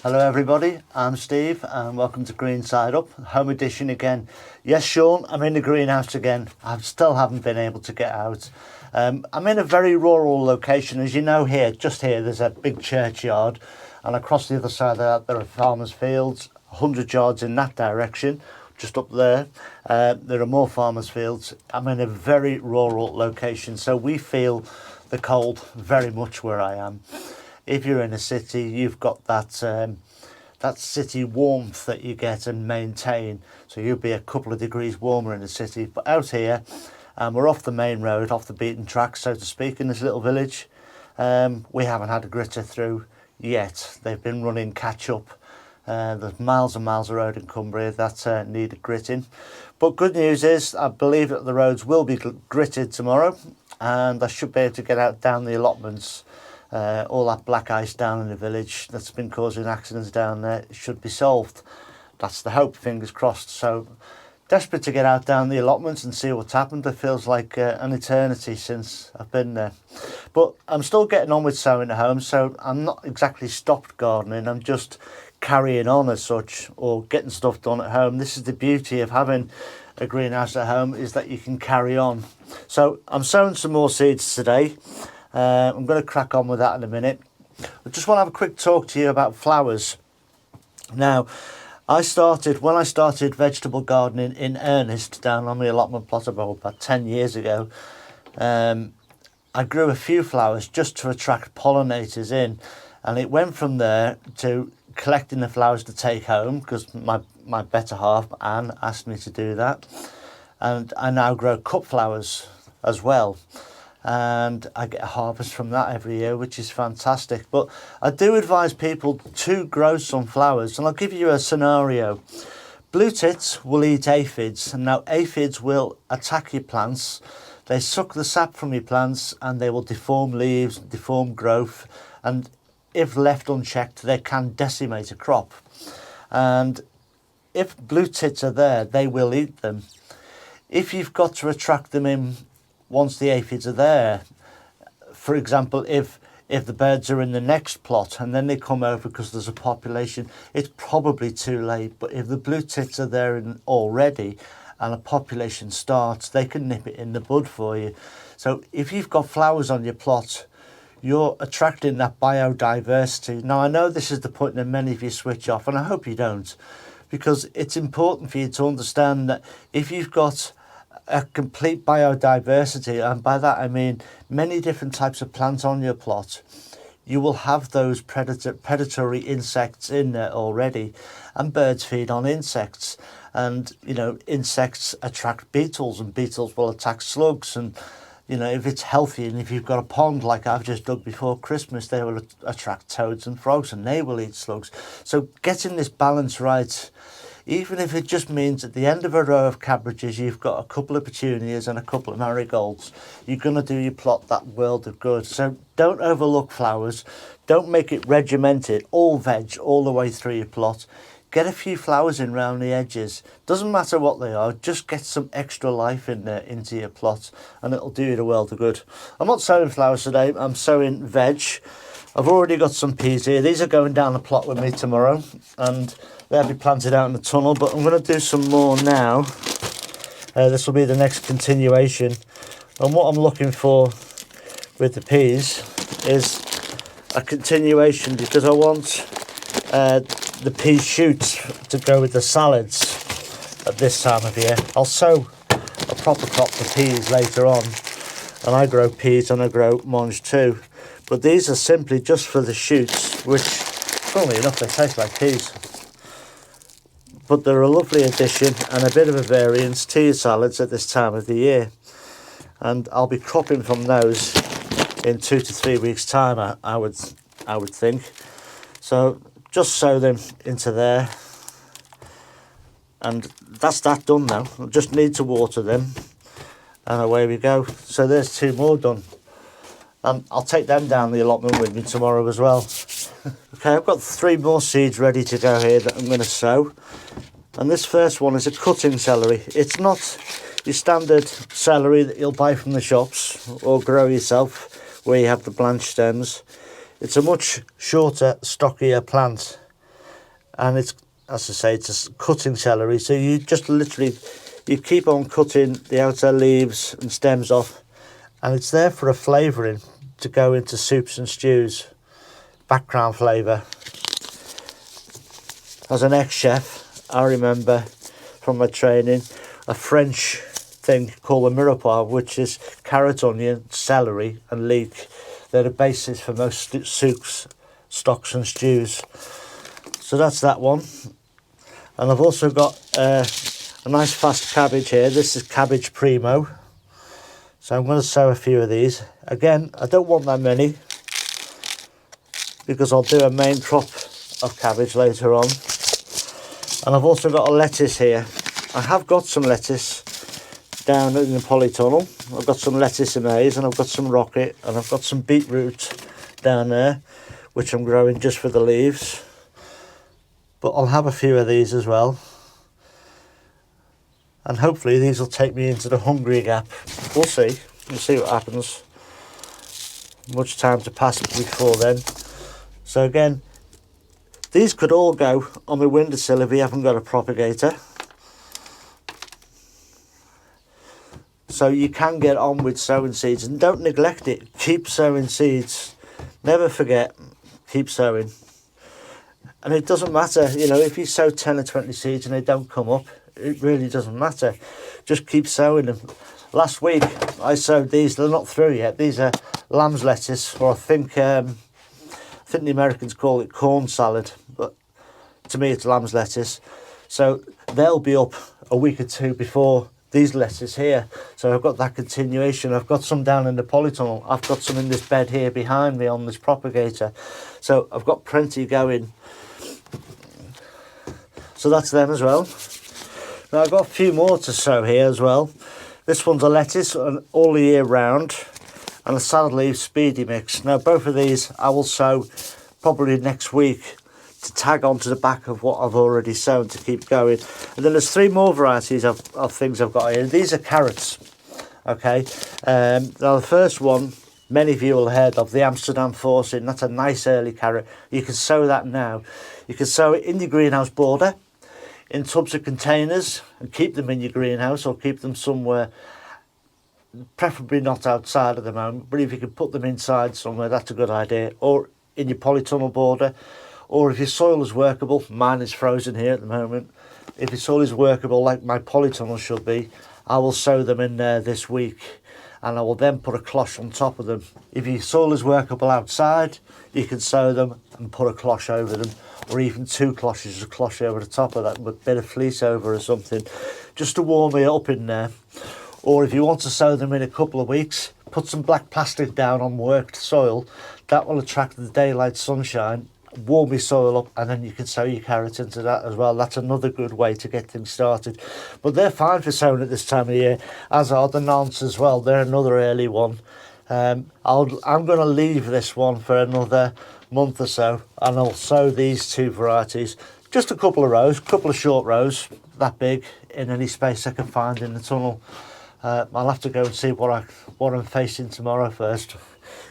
Hello everybody, I'm Steve and welcome to Green Side Up, home edition again. Yes Sean, I'm in the greenhouse again. I still haven't been able to get out. I'm in a very rural location. As you know, just here there's a big churchyard, and across the other side of that there are farmers' fields, 100 yards in that direction. Just up there, there are more farmers' fields. I'm in a very rural location, so we feel the cold very much where I am. If you're in a city, you've got that city warmth that you get and maintain. So you'll be a couple of degrees warmer in the city. But out here, we're off the main road, off the beaten track, so to speak, in this little village. We haven't had a gritter through yet. They've been running catch up. There's miles and miles of road in Cumbria that needed gritting. But good news is, I believe that the roads will be gritted tomorrow, and I should be able to get out down the allotments. All that black ice down in the village that's been causing accidents down there should be solved. That's the hope, fingers crossed. So desperate to get out down the allotments and see what's happened. It feels like an eternity since I've been there. But I'm still getting on with sowing at home, so I'm not exactly stopped gardening. I'm just carrying on as such, or getting stuff done at home. This is the beauty of having a greenhouse at home, is that you can carry on. So I'm sowing some more seeds today. I'm going to crack on with that in a minute. I just want to have a quick talk to you about flowers. Now, when I started vegetable gardening in earnest down on the allotment plot about 10 years ago, I grew a few flowers just to attract pollinators in, and it went from there to collecting the flowers to take home, because my better half, Anne, asked me to do that. And I now grow cut flowers as well. And I get a harvest from that every year, which is fantastic. But I do advise people to grow some flowers, and I'll give you a scenario. Blue tits will eat aphids, and now aphids will attack your plants. They suck the sap from your plants and they will deform leaves, deform growth, and if left unchecked they can decimate a crop. And if blue tits are there, they will eat them. If you've got to attract them in once the aphids are there, for example, if the birds are in the next plot and then they come over because there's a population, it's probably too late. But if the blue tits are there already and a population starts, they can nip it in the bud for you. So if you've got flowers on your plot, you're attracting that biodiversity. Now, I know this is the point that many of you switch off, and I hope you don't, because it's important for you to understand that if you've got a complete biodiversity, and by that I mean many different types of plants on your plot, you will have those predatory insects in there already, and birds feed on insects, and insects attract beetles, and beetles will attack slugs, and if it's healthy, and if you've got a pond like I've just dug before Christmas, they will attract toads and frogs, and they will eat slugs. So getting this balance right, even if it just means at the end of a row of cabbages you've got a couple of petunias and a couple of marigolds, you're going to do your plot that world of good. So don't overlook flowers. Don't make it regimented, all veg, all the way through your plot. Get a few flowers in round the edges. Doesn't matter what they are, just get some extra life in there into your plot, and it'll do you the world of good. I'm not sowing flowers today, I'm sowing veg. I've already got some peas here. These are going down the plot with me tomorrow, and they'll be planted out in the tunnel, but I'm going to do some more now. This will be the next continuation. And what I'm looking for with the peas is a continuation, because I want the pea shoots to go with the salads at this time of year. I'll sow a proper crop for peas later on, and I grow peas and I grow mange too. But these are simply just for the shoots, which, funnily enough, they taste like peas. But they're a lovely addition and a bit of a variance to your salads at this time of the year. And I'll be cropping from those in 2 to 3 weeks' time, I would think. So just sow them into there. And that's that done now. I just need to water them. And away we go. So there's 2 more done. And I'll take them down the allotment with me tomorrow as well. Okay, I've got 3 more seeds ready to go here that I'm going to sow. And this first one is a cutting celery. It's not your standard celery that you'll buy from the shops or grow yourself, where you have the blanched stems. It's a much shorter, stockier plant. and it's, as I say, it's a cutting celery, so you just literally, you keep on cutting the outer leaves and stems off, and it's there for a flavouring to go into soups and stews, background flavour. As an ex-chef, I remember from my training a French thing called a mirepoix, which is carrot, onion, celery and leek. They're the basis for most soups, stocks and stews. So that's that one. And I've also got a nice fast cabbage here. This is cabbage primo. So I'm going to sow a few of these. Again, I don't want that many because I'll do a main crop of cabbage later on. And I've also got a lettuce here. I have got some lettuce down in the polytunnel. I've got some lettuce in maize, and I've got some rocket, and I've got some beetroot down there, which I'm growing just for the leaves. But I'll have a few of these as well. And hopefully these will take me into the hungry gap. We'll see. We'll see what happens. Much time to pass before then. So again, these could all go on my windowsill if you haven't got a propagator. So you can get on with sowing seeds, and don't neglect it. Keep sowing seeds. Never forget, keep sowing. And it doesn't matter, you know, if you sow 10 or 20 seeds and they don't come up, it really doesn't matter. Just keep sowing them. Last week I sowed these. They're not through yet. These are lamb's lettuce, or I think the Americans call it corn salad, but to me it's lamb's lettuce. So they'll be up a week or two before these lettuce here. So I've got that continuation. I've got some down in the polytunnel. I've got some in this bed here behind me on this propagator. So I've got plenty going. So that's them as well. Now I've got a few more to sow here as well. This one's a lettuce all the year round, and a salad leaf speedy mix. Now both of these I will sow probably next week to tag onto the back of what I've already sown to keep going. And then there's three more varieties of things I've got here. These are carrots. Okay. Now the first one, many of you will have heard of, the Amsterdam Forsyth. That's a nice early carrot. You can sow that now. You can sow it in your greenhouse border, in tubs or containers, and keep them in your greenhouse, or keep them somewhere, preferably not outside at the moment, but if you can put them inside somewhere, that's a good idea, or in your polytunnel border. Or if your soil is workable, mine is frozen here at the moment, if your soil is workable like my polytunnel should be, I will sow them in there this week, and I will then put a cloche on top of them. If your soil is workable outside, you can sow them and put a cloche over them, or even two cloches, a cloche over the top of that with a bit of fleece over or something, just to warm it up in there. Or if you want to sow them in a couple of weeks, put some black plastic down on worked soil. That will attract the daylight sunshine, warm your soil up, and then you can sow your carrots into that as well. That's another good way to get things started. But they're fine for sowing at this time of year, as are the nonce as well. They're another early one. I'm going to leave this one for another month or so, and I'll sow these two varieties, just a couple of rows, couple of short rows, that big, in any space I can find in the tunnel. I'll have to go and see what I'm facing tomorrow first,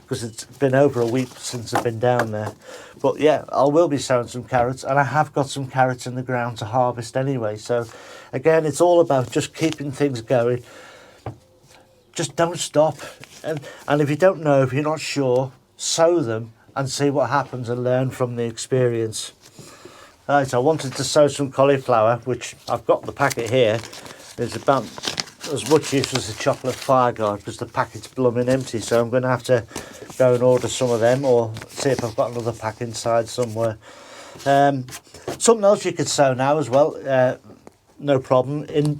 because it's been over a week since I've been down there. But yeah, I will be sowing some carrots, and I have got some carrots in the ground to harvest anyway. So again, it's all about just keeping things going. Just don't stop. And if you don't know, if you're not sure, sow them and see what happens and learn from the experience. Right, I wanted to sow some cauliflower, which I've got the packet here. There's about as much use as a chocolate fire guard because the packet's blooming empty, so I'm going to have to go and order some of them, or see if I've got another pack inside somewhere. Something else you could sow now as well, no problem, in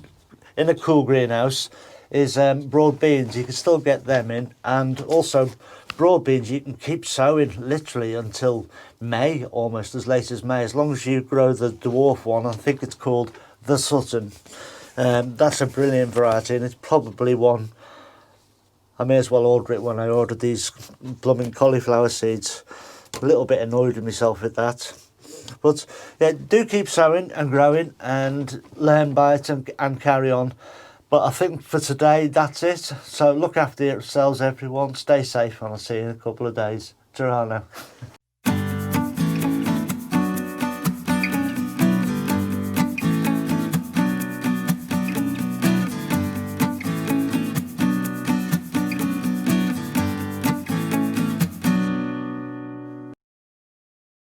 a cool greenhouse, is broad beans. You can still get them in, and also broad beans you can keep sowing literally until May, almost as late as May, as long as you grow the dwarf one. I think it's called the Sutton. That's a brilliant variety, and it's probably one I may as well order it when I ordered these blooming cauliflower seeds. A little bit annoyed with myself with that. But yeah, do keep sowing and growing and learn by it and carry on. But I think for today, that's it. So look after yourselves, everyone. Stay safe, and I'll see you in a couple of days. Ta-ra now.